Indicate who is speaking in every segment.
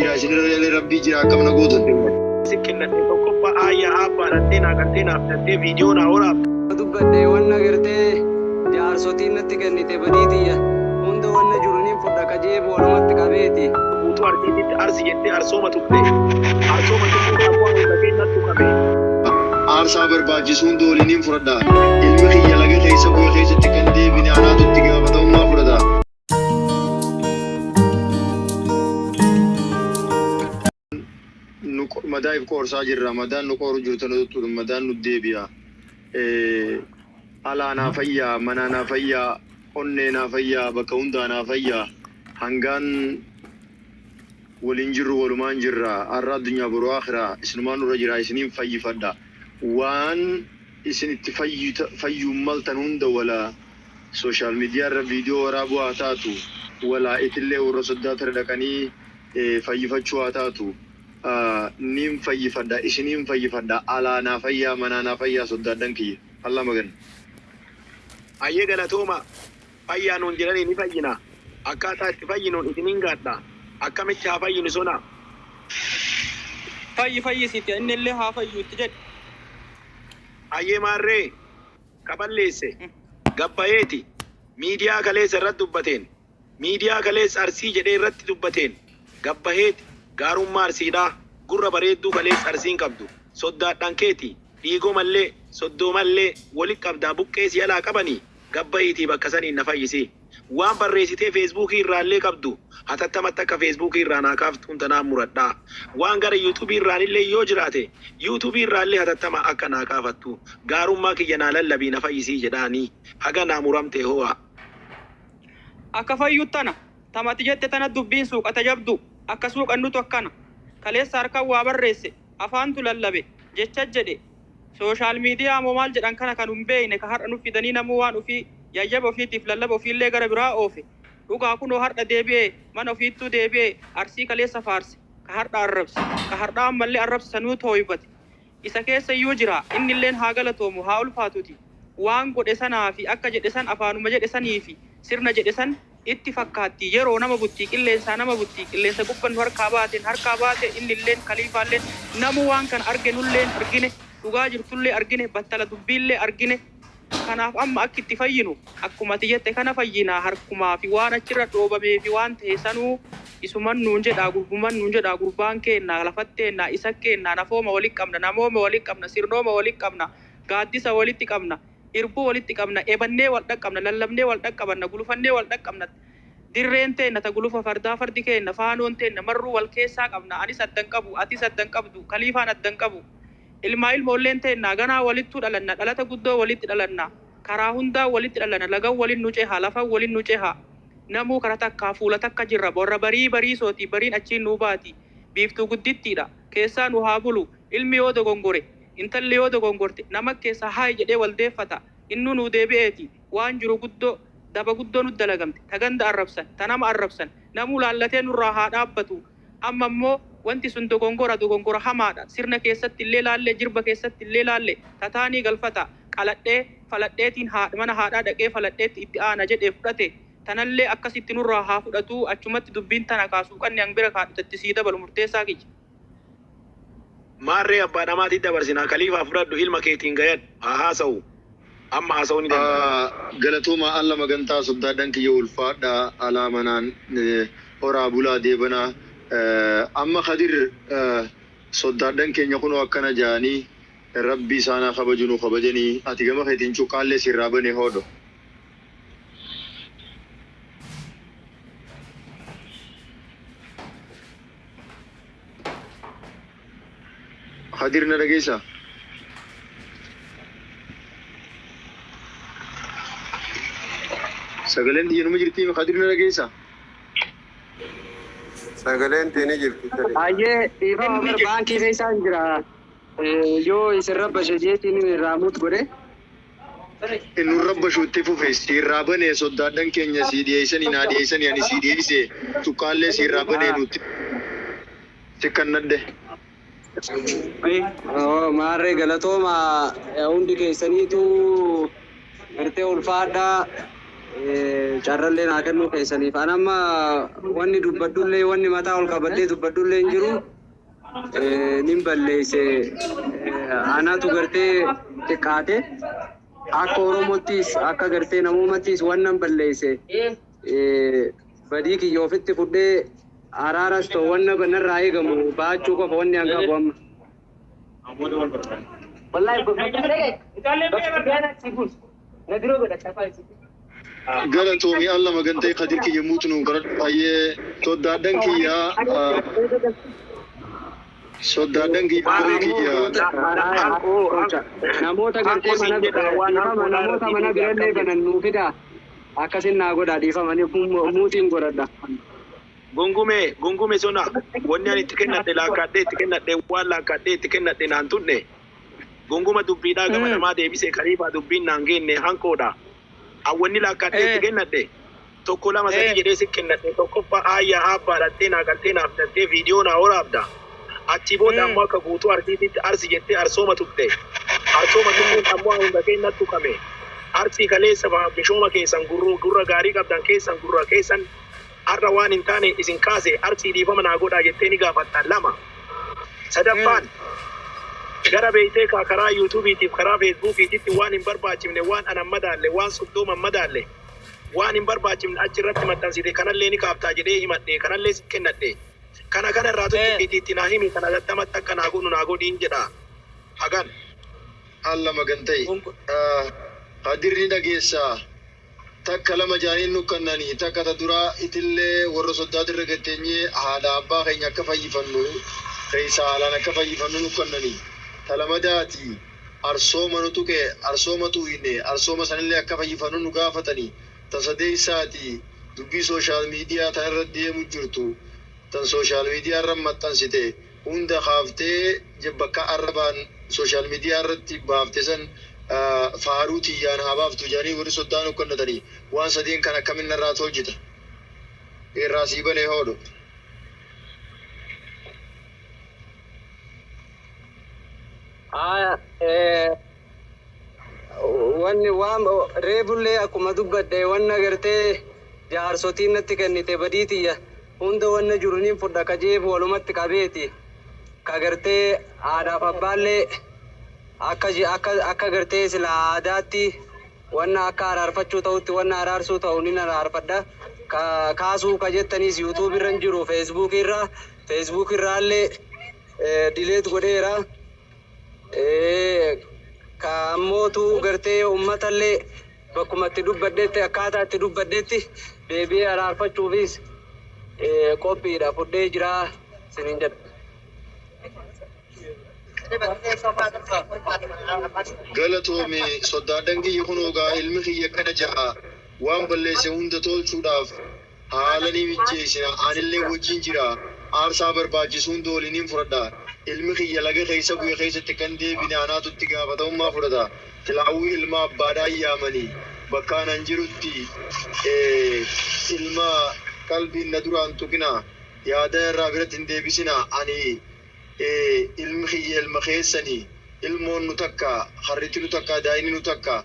Speaker 1: jira isin rabbii jira akkam na goototte
Speaker 2: sikkinnate tokko ayya abba lattena gartena aftatte video na ora
Speaker 3: dubbadde wanna gartee jaarsotiin natti kennite baditiya hunda wanna juruniin fudha qajeebo walumatti qabeeti
Speaker 2: utu artiitti arsi jette arsooma tuqte abbo hunda kennatu qabe
Speaker 1: aarsaa barbaachisuun dooliniin fudhadha ilmi kiyya laga keessa bu'ee keessatti kan deebine anaatutti gaafatamummaa fudhata. Madaa'if qoorsaa jirra madaan nu qooru jirtu nutu madaan nu deebi'a. Alaa naa fayyaa manaa naa fayyaa onnee naa fayyaa bakka hundaa naa fayyaa hangaan waliin jirru walumaan jirra har'a addunyaa boroo akhiraa isinumaan nurra jira isiniin fayyifadha. Waan isin itti fayyuun maltan hunda wala sooshaal miidiyaa irra viidiyoo waraabuu haa taatu wala itillee warra soddaata dhaqanii fayyifachuu haa taatu nin fayyifadha isiniin fayyifadha alaa naa fayyaa manaa naa fayyaa soddaadhan kiyya Allah magan.
Speaker 2: Ayyee galatooma fayyaa nuun jedhanii ni fayyina akkaataa itti fayyinuun isiniin gaadha akkamitti haa fayyinu sona.
Speaker 3: fayyisiite inni illee haa fayyuutti jedhe.
Speaker 2: Ayyee maarree kaballeesse gabbayeeti miidiyaa kaleessa irratti dubbateen miidiyaa kaleessa arsii jedhee irratti dubbateen gabbaheeti gaarummaa arsiidhaa gurra bareedduu kaleessa arsiin qabdu soddaadhaan keeti dhiigoo mallee soddoo mallee walitti qabdaa buqqee si alaa qabanii gabbayeetii bakka saniin na fayyisee waan barreessitee feesbuukii irraallee qabdu hatattamatti akka feesbuukii irraa naa kaaftuun tanaan muradhaa waan gara yuutuubii irraan illee yoo jiraate yuutuubii irraallee hatattama akka naa kaafattu gaarummaa kiyya naa lallabii na fayyisii jedhaanii haga naa muramte ho'a.
Speaker 3: Akka fayyuuttana tamati jette tana dubbiin suuqata jabdu akka suuqannutu akkana kaleessa harkaan waa barreesse afaantu lallabe jecha jedhe sooshaal miidiyaa moo maal jedhan kana kan hin beekne ka har'a nuuf fidanii namuu waan ofii yayyaba ofiitiif lallaba ofiillee gara biraa oofe dhugaa kunoo har'a deebi'ee mana ofiittuu deebi'ee arsii kaleessa faarse ka har'a arrabse ka har'a ammallee arrabse sanuu tooyifate isa keessa iyyuu jira inni illeen haa galatoomu haa ulfaatuti waan godhe sanaa fi akka jedhe san afaanuma jedhe sanii fi sirna jedhe san itti fakkaatti yeroo nama buttii qilleensa gubbannu harkaa baate inni illeen kaliifaalleen namu waan kan arge nulleen argine dhugaa jirtullee argine battala dubbiillee argine kanaaf amma akka itti fayyinu akkuma jette kana fayyinaa harkumaa fi waan achirra dhoobamee fi waan ta'e sanuu isuman nuun jedhaa gurbaan keennaa lafatteennaa isa keennaa nafooma walitti qabna namooma walitti qabna sirnooma walitti qabna gaaddisa walitti qabna irbuu walitti qabna ebannee wal dhaqqabna lallabnee wal dhaqqabanna gulufannee wal dhaqqabna dirreen teenna ta gulufa fardaa fardi keenna faanoon teenna marruu wal keessaa qabna anis addan qabu atis addan qabdu kaliifaan addan qabu ilmaa ilmoolleen teenna ganaa walittuu dhalanna dhalata guddoo walitti dhalanna karaa hundaa walitti dhalanna lagan walin nu cehaa lafan walin nu cehaa namuu kara takkaa fuula takka jirra borra barii sooti bariin achiin nuu baati biiftuu guddittiidha keessaa nu haa bulu ilmi yoo dogongore intalli yoo dogongorte nama keessa haay jedhee wal deeffata innu nuu deebi'eeti waan jiru guddoo daba guddoo nu dalagamte taganda arrabsan tanama arrabsan namuu laallatee nurraa haa dhaabbatu amma immoo wanti sun dogongora hamaadha sirna keessatti illee laallee jirba keessatti illee laallee tataanii galfata qaladhee faladheetiin mana haadhaa dhaqee faladheetti itti aana jedhee fudhate tanallee akkasitti nurraa haa fudhatu achumatti dubbiin tana kaasuu qanni hanbira kaadhutatti sii dabalu murteessaa kiyya.
Speaker 2: Maarree abbaa namaatitti dabarsinaa kaliifaa fudhadhu ilma keetiin gayad haa haasa'u amma haasa'uu ni danda'a.
Speaker 1: Galatooma alla magantaa soddaadhaan kiyya ulfaadha alaa manaan horaa bulaa deebanaa amma Khadir soddaadhaan keenya kunoo akkana jaanii rabbi isaanaa kabajunuu kabajanii ati gama keetiin cuqqaallee sirraa bane hoodho. Khadir na dhageessa? Sagaleen dhiyenuma jirti Khadir na dhageessa?
Speaker 4: Sagaleen teeni jirti.
Speaker 3: Ayyee dhiifama baankii keessaan jira. Yoo isin rabbashe jeetiin raamuut godhe.
Speaker 1: Inni rabbashu itti fufe sirraa banee soddaadhaan keenya sii dhiyeessanii naa dhiyeessanii ani sii dhiyeesse cuqqaallee sirraa banee nutti sikkannadde.
Speaker 3: Maarree galatooma hundi keessaniitu gartee ulfaadhaa
Speaker 4: carrallee naa kennuu keessaniif. An amma wanni dubbadullee wanni mataa ol qabadhee dubbadullee hin jiru. Nin balleesse anatu gartee xiqqaate akka Oromottis akka gartee namoomattis wannan balleesse badii kiyya ofitti fudhee araaras ta'u wanna banarraa eegamu baachuu qofa wanni hanga bu'amma.
Speaker 1: Galatoomii alla magantee qadir kiyya muutu nu gara baay'ee soddaadhan kiyya soddaadan kiyya
Speaker 4: namoota gartee namoota mana birallee banan nuu fida akkasin naa godhaa dhiifamanii muutiin godhadha.
Speaker 2: Gungume sona wanni ani itti kennadhe laakkadhee itti kennadhe waan laakkadhee itti kennadhe naan tunne gunguma dubbiidhaa gama namaa deebisee kariifaa dubbiin naan geenne hankoodha. Awwanni laakkadhee itti kennadhe tokko lama sadii jedhee si kennadhe tokkoffaa aayyaa abbaa dhattee naa galtee naaf dhattee viidiyoo naa waraabda. Achi booda ammoo akka guutuu arsiititti arsi jettee arsooma tuqxe. Arsooma tuquun ammoo hunda keenya tuqame. Arsii kaleessa bishooma keessan gurra gaarii qabdan keessan gurra keessan har'a waan hin taane isin kaase arsii dhiifama naa godhaa jettee ni gaafattan lama. Sadaffaan gara beeytee karaa yuutuubiitiif karaa feesbuukiititti waan hin barbaachifne waan anan madaalle waan soddooman madaalle waan hin barbaachifne achirratti maxxansite kanallee ni kaaftaa jedhee himadhe kanallee si kennadhe. Kana irraa tuqqiitti naa himi kana gattamatti akka naa godhu naa godhiin jedha. Hagan.
Speaker 1: Alla magantee. Hadirri dhageessaa. Takka lama jaaniin nu kannanii takka ta duraa itillee warra soddaatirra gatteenyee haadha abbaa keenya akka fayyifannu keessa haalaan akka fayyifannu nu kannanii. Talamadaati arsooma nu tuqe arsooma tuuyne arsooma sanillee akka fayyifannu nu gaafatanii. Tasadeessaati dubbii sooshaal miidiyaa tanarra deemu jirtu. Tan sooshaal miidiyaa irra maxxansite hunda kaaftee bakka arrabaan sooshaal miidiyaa irratti baafte san faaruu tiyyaan haa baaftu jedhanii warri soddaan ukkannatanii waan sadeen kan akkamiin irraa tolchita. Irraa sii banee hoodhu.
Speaker 4: Wanni waan reebullee akkuma dubbadde wanna gartee jaarsotiin natti kennite badii tiyya. Hunda wanna jiruniin fudha kajeef walumatti qabeeti. Ka gartee aadaaf abbaallee akka gartee sila aadaatti wanna akka araarfachuu ta'utti wanna araarsuu ta'u nin araarfadha. Kaasuu ka jettanis yuutuub irra hin jiru feesbuuk irraallee dileet godheera. Ka ammootu gartee uummatallee bakkuma itti dubbaddeetti akkaataa itti dubbaddeetti deebi'ee araarfachuufis qophiidha fudhee jira sinin jedha.
Speaker 1: Galatoomii soddaadan kiyya kunoogaa ilmi kiyya kana ja'a waan balleesse hunda tolchuudhaaf haala ni mijeessina anillee wajjin jira aarsaa barbaachisu hunda waliin fudhadha. Ilmi kiyya laga keessa bu'e keessatti kan deebine anaatutti gaafatamummaa fudhata. Tilaawwii ilma abbaadhaa yaamanii bakka anan jirutti ilma qalbiin na duraan tuqina yaada irraa biratti hin deebisina ani ilmi kiyya ilma keessanii ilmoon nu takka harriti nu takka daa'imni nu takka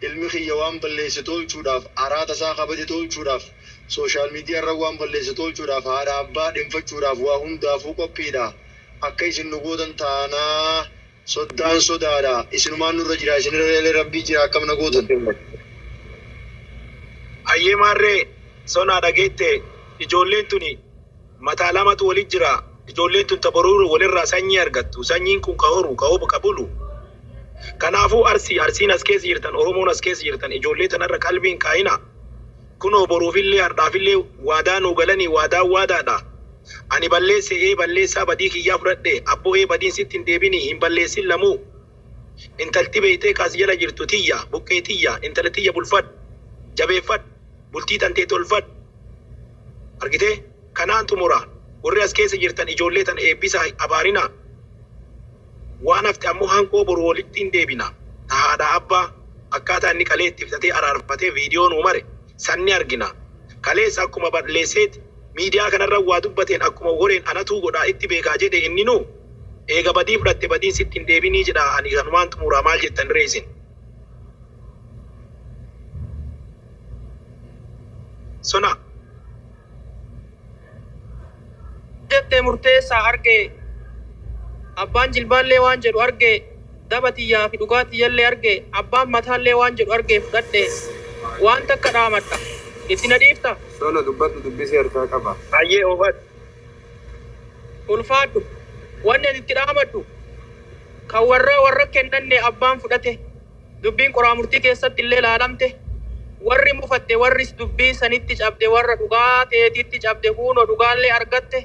Speaker 1: ilmi kiyya waan balleesse tolchuudhaaf araata isaa kabade tolchuudhaaf sooshaal miidiyaa irra waan balleesse tolchuudhaaf haadha abbaa dhimfachuudhaaf waa hundaafuu qophiidha. Akka isin nu gootan taanaa soddaan sodaadha. Isinumaan nurra jira isinirra rabbii jira akkam na gootan.
Speaker 2: Ayyee maarree sonaa dhageette ijoolleen tuni mataa lamatu walit jira. Ijoolleen tun tabaruuru walirraa sanyii argattu. Sanyiin kun ka horu ka bulu. Kanaafuu arsiin as keessa jirtan Oromoon as keessa jirtan ijoollee tanarra qalbiin kaa'ina. Kunoo boruufillee hardhaafillee waadaa nuu galanii waadaadha. Ani balleessaa badii kiyyaa fudhadhe abboo badiin sitti hin deebini hin balleessin lamuu. Intalti beeytee kaas jala jirtu tiyya buqqee tiyya intala tiyya bulfadhu jabeeffadhu bultii tantee tolfadhu. Argitee kanaan xumura warri as keessa jirtan ijoollee tan eebbisa abaarina. Waan hafte ammoo hanqoo boru walitti hin deebina. Haadha abbaa akkaataa inni kaleetti fixatee araarfatee viidiyoo nuu mare sanni argina. Kaleessa akkuma balleesseeti miidiyaa kanarra waa dubbateen akkuma horeen anatuu godhaa itti beekaa jedhe inni nu eega badii fudhatte badiin sitti hin deebinii jedha ani kanumaan xumuraa maal jettan reesin. sona
Speaker 3: jettee murteessaa argee abbaan jilbaallee waan jedhu argee dabatiyyaa fi dhugaatiyyallee argee abbaan mataallee waan jedhu argee fudhadhee waan takka dhaamadha itti na dhiifta.
Speaker 5: Sona dubbatu dubbisee harkaa qaba.
Speaker 2: ayyee oofad
Speaker 3: ulfaadhu wanni itti dhaamadhu kan warra kennanne abbaan fudhate dubbiin qoraamurtii keessatti illee ilaalamte warri mufatte warris dubbii sanitti cabde warra dhugaa teetitti cabde huunoo dhugaallee argatte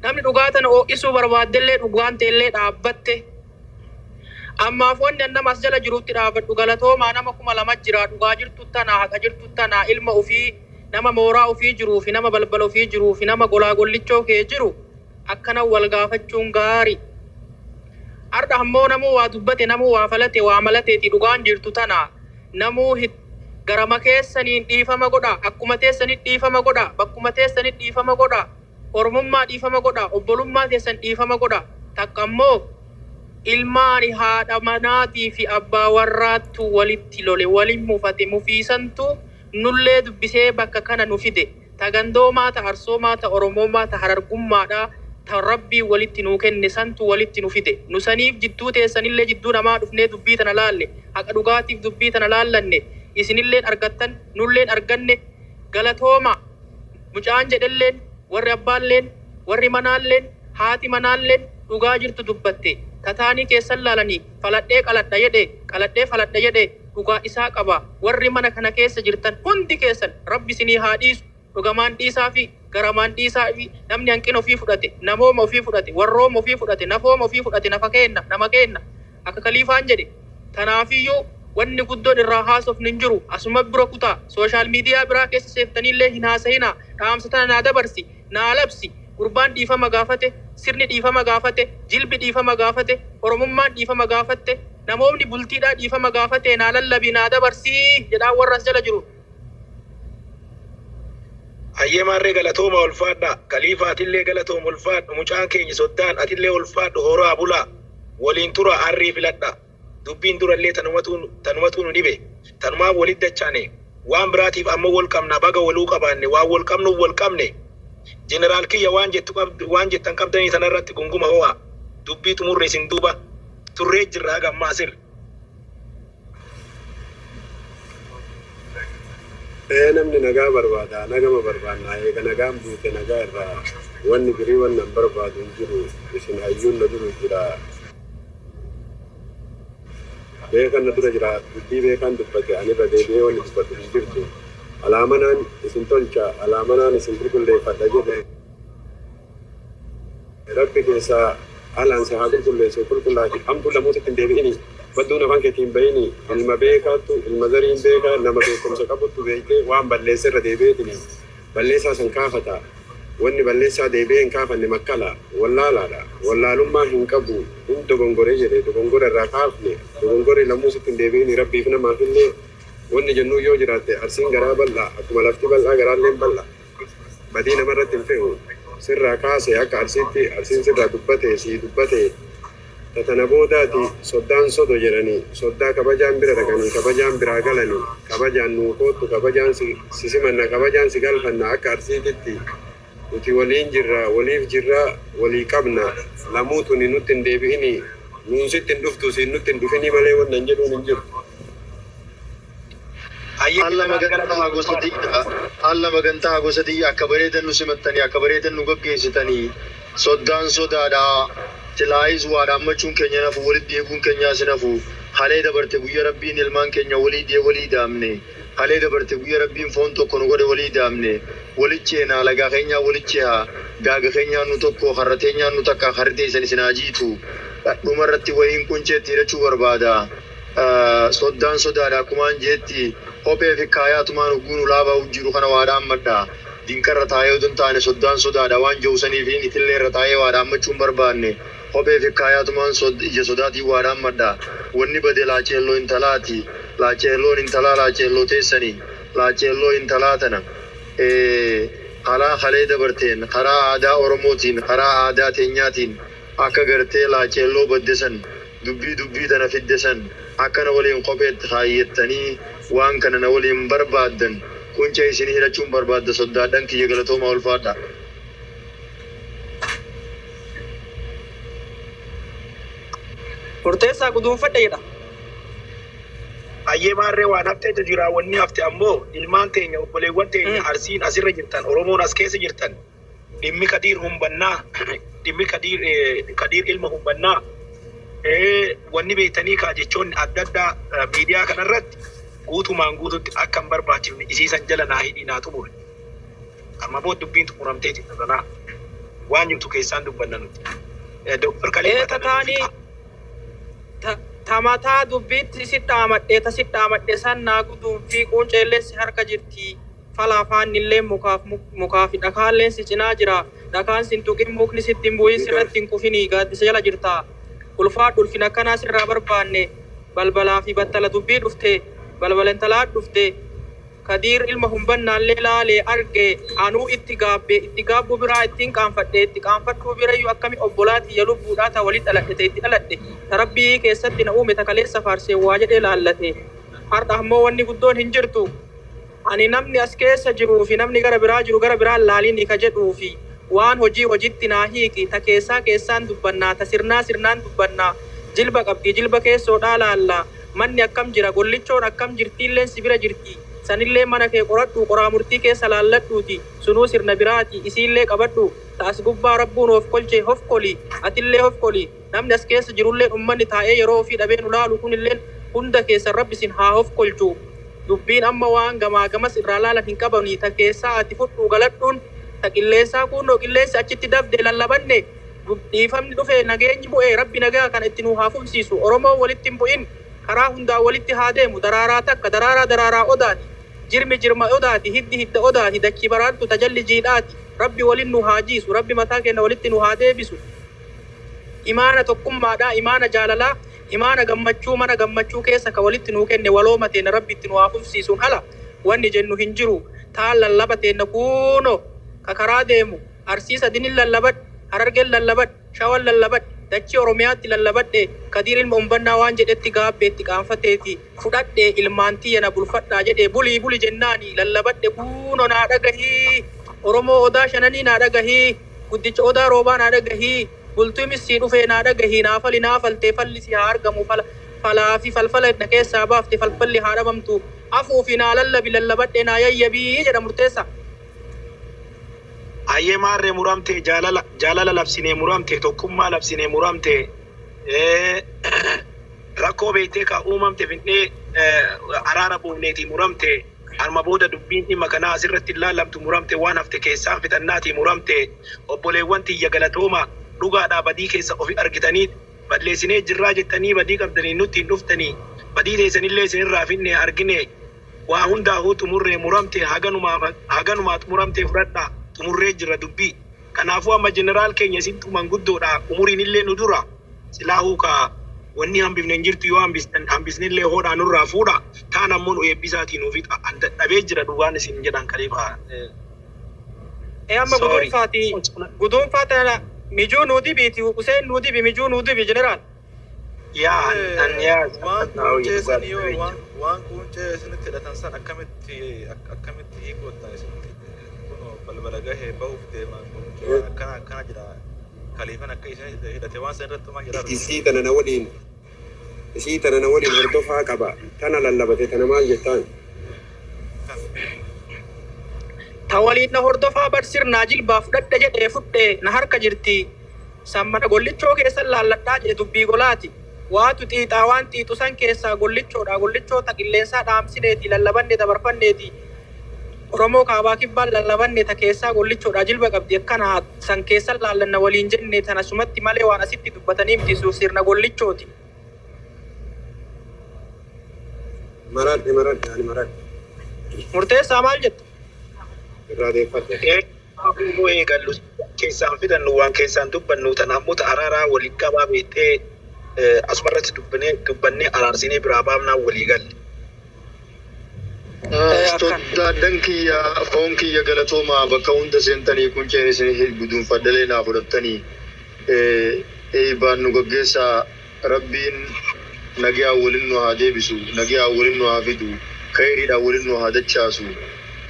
Speaker 3: namni dhugaa tana ho'isuu barbaaddellee dhugaan teellee dhaabbatte ammaaf wanni nama as jala jirutti dhaabbadhu galatoomaa nama 2,000 jira dhugaa jirtu tanaa haqa jirtu tanaa ilma ofii nama mooraa ofii jiruu fi nama balbala ofii jiruu fi nama golaa gollichoo kee jiru akkana wal gaafachuun gaarii. Arda ammoo namuu waa dubbate namuu waa falate waa malateeti dhugaan jirtu tanaa namuu garama keessaniin dhiifama godha akkuma teessanitti dhiifama godha bakkuma teessanitti dhiifama godha ormummaa dhiifama godha obbolummaa teessan dhiifama godha takka ammoo ilmaani haadha manaatii fi abbaa warraattu walitti lole walin mufate mufiisantu nullee dubbisee bakka kana nu fide tagandoomaa ta arsoomaa ta oromoomaa ta harargummaadha ta rabbii walitti nuu kenne santu walitti nu fide nu saniif jidduu teessanillee jidduu namaa dhufnee dubbii tana laalle haqa dhugaatiif dubbii tana laallanne isinilleen argattan nulleen arganne galatooma mucaan jedhelleen warri abbaalleen warri manaalleen haati manaalleen dhugaa jirtu dubbatte tataanii keessan laalanii faladhee qaladhee faladha jedhe dhugaa isaa qaba warri mana kana keessa jirtan hundi keessan rabbi isinii haa dhiisu dhugamaan dhiisaa fi garamaan dhiisaa fi namni hanqina ofii fudhate namooma ofii fudhate warrooma ofii fudhate nafooma ofii fudhate nama kenna akka kaliifaan jedhe tanaafiyyuu wanni guddoon irraa haasofnu hin jiru asuma bira kutaa sooshaal miidiyaa biraa keessa seeftaniillee hin haasa'inaa dhaamsa tana naa dabarsi naa labsi gurbaan dhiifama gaafate sirni dhiifama gaafate jilbi dhiifama gaafate oromummaan dhiifama gaafatte namoonni bultiidhaa dhiifama gaafate naa lallabi naa dabarsii jedhaa warras jala jiru.
Speaker 2: ayyee maarree galatooma ulfaadha kaliifaatillee galatooma ulfaadhu mucaan keenya soddaan atillee ulfaadhu horaa bulaa waliin tura harrii filadha dubbiin durallee tanumatu nu dhibe tanumaa walit dachaane waan biraatiif ammoo wal qabna baga waluu qabaanne waan wal qabnu wal qabne jeneraal kiyya waan jettan qabdanii sanarratti gunguma ho'a dubbii xumurre isin duuba turree jirraa gammaasir.
Speaker 5: namni nagaa barbaada nagama barbaadna eega nagaan buute nagaa irraa wanni birii wannan barbaadu hin jiru isin hayyuun na duru jira beekan na dura jira dubbii beekan dubbate ani badeebee wanni dubbatu hin jirtu alaamanaan isin tolcha alaamanaan isin qulqulleeffadha jedhe rabbi keessaa alaan si haa qulqulleessu qulqullaati hamtuu lamuutitti hin deebi'ini badduun afaan keetiin bahini ilma beekaattu ilma zariin beekaa nama beekumsa qabuttu beekee waan balleessa irra deebi'eetini balleessaa san kaafata wanni balleessaa deebi'ee hin kaafanne makkala wallaalaadha wallaalummaa hin qabu hin dogongoree jedhe dogongora irraa kaafne dogongoree lamuusitti hin deebi'ini rabbiif namaafillee wanni jennuu yoo jiraatte arsiin garaa bal'aa akkuma lafti bal'aa garaalleen bal'aa badii namarratti hin fe'u sirraa kaase akka arsiin sirraa dubbate si dubbate tatana boodaati soddaan sodo jedhanii soddaa kabajaan bira dhaqanii kabajaan biraa galanii kabajaan nuu koottu kabajaan si simanna kabajaan si galfanna akka arsiititti nuti waliin jirra waliif jirra walii qabna lamuutuni nutti hin deebi'ini nuun sitti hin dhuftu siin nutti hin dhufini malee wannan jedhuun hin jiru.
Speaker 1: Alla magantaa gosatii akka bareedan nu simattanii akka bareedan nu gaggeessitanii soddaan sodaadhaa tilaayis waa dhaammachuun keenya nafu walitti deeguun keenyaas nafu halee dabarte guyya rabbiin ilmaan keenya walii daamne halee dabarte guyya rabbiin foon tokko nu godhe walii daamne walicheenaa lagaa keenyaa walichehaa gaaga keenyaa nu tokko harrateenyaa nu takka harteessan isin hajiitu dhumarratti wayiin qunceetti hidhachuu barbaada soddaan sodaadhaa akkumaan jeetti kophee fi kaayaatumaan uguunu laabaa jiru kana waa dhaammadha dinkarra taa'ee odon taane soddaan sodaadha waan jeusaniif itillee irra taa'ee waa dhaammachuun barbaanne kophee fi kaayaatumaan ija sodaatii waa dhaammadha wanni bade laaceelloo intalaati laaceelloon intalaa laaceelloo teessanii laaceelloo intalaa tana karaa halee dabarteen karaa aadaa oromootiin karaa aadaa teenyaatiin akka gartee laaceelloo baddesan dubbii tana fiddesan akkana waliin kopheetti kaayyettanii waan kana na waliin barbaaddan kuncha isin hidhachuun barbaadda soddaadhaan kiyya galatoomaa ulfaadha.
Speaker 3: Murteessaa guduunfadha jedha.
Speaker 2: Ayyee maarree waan hafteetu jira wanni hafte ammoo ilmaan teenya obboleewwan teenya arsiin asirra jirtan Oromoon as keessa jirtan dhimmi Kadiir humbannaa dhimmi Kadiir ilma humbannaa wanni beektanii kaa jechoonni adda addaa miidiyaa kanarratti guutumaan guututti akka hin barbaachifne isiisan jala naa hidhii naa xumure. Amma booda dubbiin xumuramtee jirta sanaa waan jirtu keessaan dubbanna nuti. Dooktar Kaleessa
Speaker 3: taanii tamataa dubbiitti sitti dhaamadhe san naa guduunfii quunceelleessi harka jirti. Falaafaan illee mukaa fi dhakaalleen si cinaa jira. Dhakaan sin tuqin mukni sitti hin bu'in sirratti hin kufinii gaaddisa jala jirta. Ulfaadhu ulfina akkanaa sirraa barbaanne balbalaa fi battala dubbii dhufte balbala intalaa dhufte Kadiir ilma humbannaallee laalee arge anuu itti gaabbu biraa ittiin qaanfadhe itti qaanfadhuu birayyuu akkami obbolaati ya lubbuudhaa ta walitti dhaladhe itti dhaladhe ta rabbii keessatti na uume ta kaleessa faarsee waa jedhee laallate har'a ammoo wanni guddoon hin jirtu ani namni as keessa jiruu fi namni gara biraa jiru gara biraan laaliin ka jedhuu fi waan hojiitti naa hiiki ta keessaan dubbannaa ta sirnaan dubbannaa jilba qabdi jilba keessoodhaa laallaa manni akkam jira gollichoon akkam jirtiilleen si bira jirti sanillee mana kee qoradhu qoraa murtii keessa laalladhuuti sunuu sirna biraati isiillee qabadhu taas gubbaa rabbuun of kolchee of koli atillee of koli namni as keessa jirullee ummanni taa'ee yeroo ofii dhabee nu laalu kunilleen hunda keessa rabbisin haa of kolchu dubbiin amma waan gamaa gamas irraa laalan hin qabanii ta keessaa ati fudhuu galadhuun ta qilleensaa kunnoo qilleensi achitti dabdee lallabanne dhiifamni dhufee nageenyi bu'ee rabbi nagaa kan itti nu haa fufsiisu Oromoon walitti hin bu'in karaa hundaa walitti haa deemu daraaraa takka daraaraa odaati jirma odaati hidda odaati dachii baraantu tajalli jiidhaati rabbi walin nu haa jiisu rabbi mataa keenya walitti nu haa deebisu imaana tokkummaadhaa imaana jaalalaa imaana gammachuu mana gammachuu keessa ka walitti nu kenne waloo mateena rabbi itti nu haa fufsiisuun ala wanni jennu hin jiru taan lallabateena kuuno ka karaa deemu arsiisa dinin lallabad Harargeen lallabad Shawal lallabad dachii Oromiyaatti lallabadhe Kadiir ilma humbannaa waan jedhetti gaabbeetti qaanfateeti fudhadhe ilmaantii yana bulfadhaa jedhe bulii jennaani lallabadhe kuuno naa dhagahii Oromoo odaa shananii naa dhagahii guddicha odaa roobaa naa dhagahii bultuu missii dhufee naa dhagahii naafaltee falli si haa argamu falaa fi falfala na keessaa baafte falfalli haa dhabamtu afuu fi naa lallabi lallabadhe naa yayyabii jedha murteessa.
Speaker 2: Ayyee maarree muramte jaalala labsinee muramte tokkummaa labsinee muramte rakkoo beektee ka uumamte fidhee araara buufneetii muramte arma booda dubbiin dhimma kanaa asirratti ilaallamtu muramte waan hafte keessaan fitannaatii muramte obboleewwan tiyya galatooma dhugaadhaa badii keessa ofi argitanii balleessinee jirraa jettanii badii qabdanii nutti hin dhuftanii badii teessanillee isinirraa finne argine waa hundaa'uu xumurree muramte haganumaa xumuramte fudhadhaa. Tumurree jira dubbii kanaafuu amma jeneraal keenya isintu manguddoodha umuriin illee nu dura silaahuu ka wanni hambifne hin jirtu yoo hambisnillee hoodhaa nurraa fuudha taan ammoo nu eebbisaatii nuufi dhabee jira dhugaan isin jedhan kaleefaa.
Speaker 3: Amma guduunfaati mijuu nuu dibiiti Hussein nuu dibi mijuu nuu dibi jeneraal.
Speaker 6: Waan kuncee isinitti hidhatan san akkamitti hiikotta isinitti balbala gahee bahuuf deeman akkana jira kaliifan akka isin hidhate waan san irratti maal jedhaa
Speaker 5: isii tana na waliin hordofaa qaba tana lallabate tana maal jettaan
Speaker 3: ta waliin na hordofaa barsirnaa jilbaa fudhadhe jedhee fudhee na harka jirti sammana gollichoo keessa laalladhaa jedhe dubbii golaati waatu xiixaa waan xiixu san keessaa gollichoota qilleensaa dhaamsineeti lallabanne dabarfanneeti Oromoo kaabaa kibbaan lallabanne ta keessaa gollichoodha jilba qabdi akkana san keessa laallanna waliin jenne tan asumatti malee waan asitti dubbatanii miti sirna gollichooti.
Speaker 5: Maradhe.
Speaker 3: Murteessaa maal jetta?
Speaker 5: Irraa deeffadhe.
Speaker 2: Akkuma eegallu keessaan fidannu waan keessaan dubbannu tan ammoo araaraa waliin qabaa beektee asumarratti dubbannee araarsinee biraa baafnaa walii galle.
Speaker 1: Soddaadhaan kiyya foon kiyya galatoomaa bakka hunda seentanii kunceen isin guduunfadhalee naa fudhattanii eebbaan nu gaggeessaa rabbiin nagaa waliin nu haa deebisu nagaa waliin nu haa fidu khayriidhaan waliin nu haa dachaasu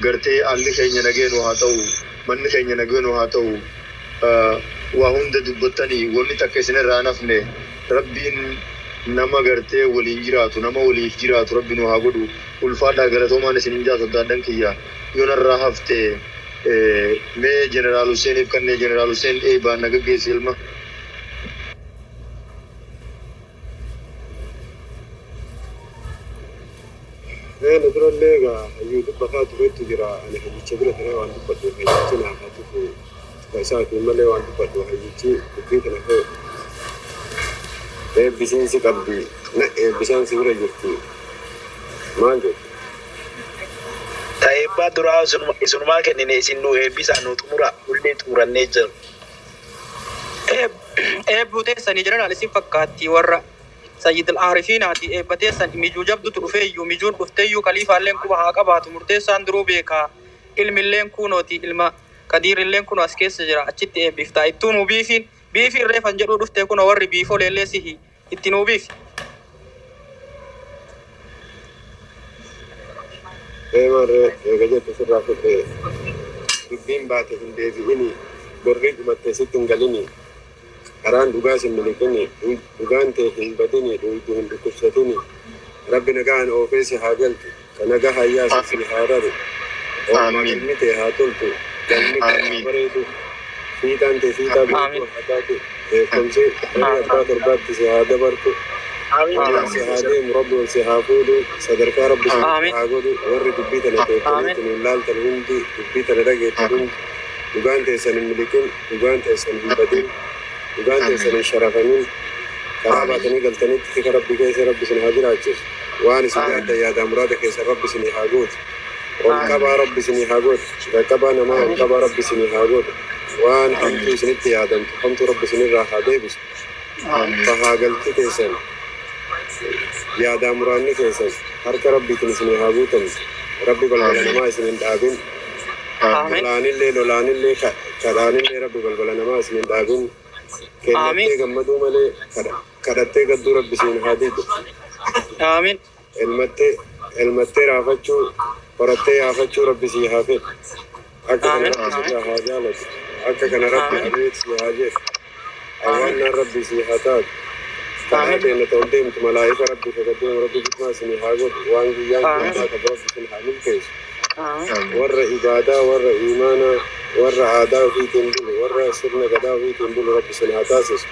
Speaker 1: gartee alli keenya nageenu haa ta'u manni keenya nageenu haa ta'u waa hunda dubbattanii wanni takka isin irraa nafne rabbiin nama gartee waliin jiraatu nama waliif jiraatu rabbi nu haa godhu ulfaadhaa galatoomaan isin hin jaasoddaan kiyya yoo narraa hafte mee jeneraal Huseeniif kannee jeneraal Huseen eebaan na gaggeessi ilma.
Speaker 5: نقول لك يوتيوب بخاطر بيت جرا أنا هجيت بلا ترى وان تبدو هجيت أنا هاتفو كيسات الملأ وان تبدو هجيت بيت أنا هو بيسنس كبدي لا بيسنس ولا جرتي ما عندي
Speaker 2: طيب بدرا سنما كنني سنو بيسانو تمرا ولدي تمرا نيجر
Speaker 3: بوتيسان جنرال اسم فكاتي ورا سيد العارفين هاتي بتيسان ميجو جبدو تروفيو ميجون بفتيو خليفة لين كوبا هاقبات مرتيسان دروبيكا علم اللين كونوتي علم كدير اللين كونو اسكيس جرا اچت بفتا اتونو بيفين ريفان جرو دفتي كونو وري بيفو ليليسي اتنو بيف
Speaker 5: مرة جت تسرع في الدين بعد هندي إني بريد ما تسيتن قالني karaan dhugaa isin miliqini dhugaan ta'e hin badini hin dhukkubsatini rabbi nagaan oofee si haa galchu ka nagaa hayyaa si haa raru galmi ta'e haa toltu galmi haa bareedu fiixaan ta'e fiixaa bituu haa taatu beekumsi abbaa torbaatti si haa dabartu si haa deemu rabbi ol si haa fuudhu sadarkaa rabbi si haa godhu warri dubbii tana beekaniitiin hin laaltan hundi dubbii tana dhageettu hundi dhugaan ta'e san hin miliqin dhugaan ta'e san hin badin dhugaan teessan sharafaniin karaa baatanii galtanitti tika rabbi keessa rabbi isin haa jiraachisu waan isin yaadda yaadaa muraada keessa rabbi isin haa gootu ol qabaa rabbi isin haa gootu qaqqabaa namaa ol qabaa rabbi isin haa gootu waan hamtuu isinitti yaadamtu hamtuu rabbi isinirraa haa deebisu bahaa galti keessan yaadaa muraanni keessan harka rabbiitiin isin haa guutamtu rabbi balbala namaa isin hin dhaabin lolaanillee kadhaanillee rabbi balbala namaa isin hin dhaabin kennatee gammaduu malee kadhattee gadduu rabbi siin haa diidu.
Speaker 3: Aamin.
Speaker 5: Elmattee raafachuu horattee yaafachuu rabbi sii haa fedhu. Akka kana rabbi sirraa haa jaalatu. Akka kana rabbi adeet sii haa jedhu. Awwaannaan rabbi sii haa taatu. Karaa teenya ta'u deemtu malaayika rabbi fagaddee rabbi bitmaa isinii haa godhu. Waan guyyaan keessaa qabu rabbi isin haa milkeessu. warra ibaadaa warra iimaanaa warra aadaa ofiitiin bulu warra sirna gadaa ofiitiin bulu rabbi isin haa taasisu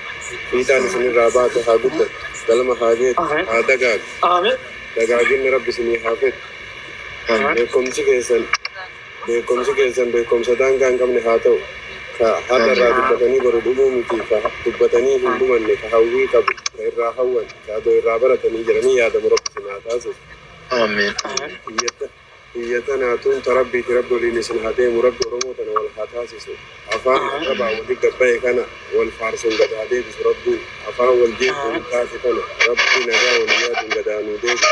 Speaker 5: fiixaan isinirraa baate haa guddatu galma haa geetu haa dagaagu dagaaginni rabbi isinii haa fedhu beekumsi keessan beekumsa daangaa hin qabne haa ta'u ka hadarraa dubbatanii boru dhumuu miti ka dubbatanii hin dhumanne ka hawwii qabu ka irraa hawwan ka adoo irraa baratanii jiranii yaadamu rabbi isin haa taasisu iyyatanaatuun tarabbiiti rabbi waliin isin haa deemu rabbi oromoo tana wal haa taasisu afaan arrabaa wali gabbaa'e kana wal faarsuun gadaa deebisu rabbi afaan wal jeequun taase kana rabbi nagaa wal yaaduun gadaanuu deebisu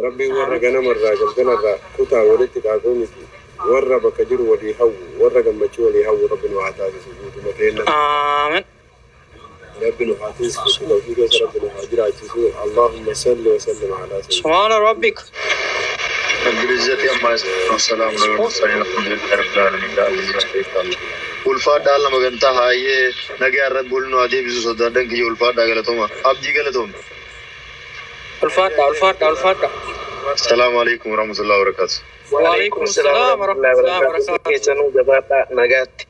Speaker 5: rabbi warra ganamarraa galgalarraa kutaa walitti qaaquu miti warra bakka jiru walii hawwu warra gammachuu walii hawwu rabbi nu haa taasisu guutuma teenna ربنا حافظ توفيق ربنا هاجراجسو اللهم صل وسلم على سيدنا
Speaker 3: سبحان ربك
Speaker 1: رب العزة عما يصفون والسلام على المرسلين الحمد لله رب العالمين ulfaadha lama gantaa haayee nagaa rabbi nu adeebisu sodaadhan kiyya ulfaadha galatoma abdii galatoma
Speaker 3: ulfaadha
Speaker 1: assalaamu alaykum warahmatullahi wabarakatuh
Speaker 3: wa alaykum assalam warahmatullahi wabarakatuh
Speaker 2: keessanuu gabaadha nagaatti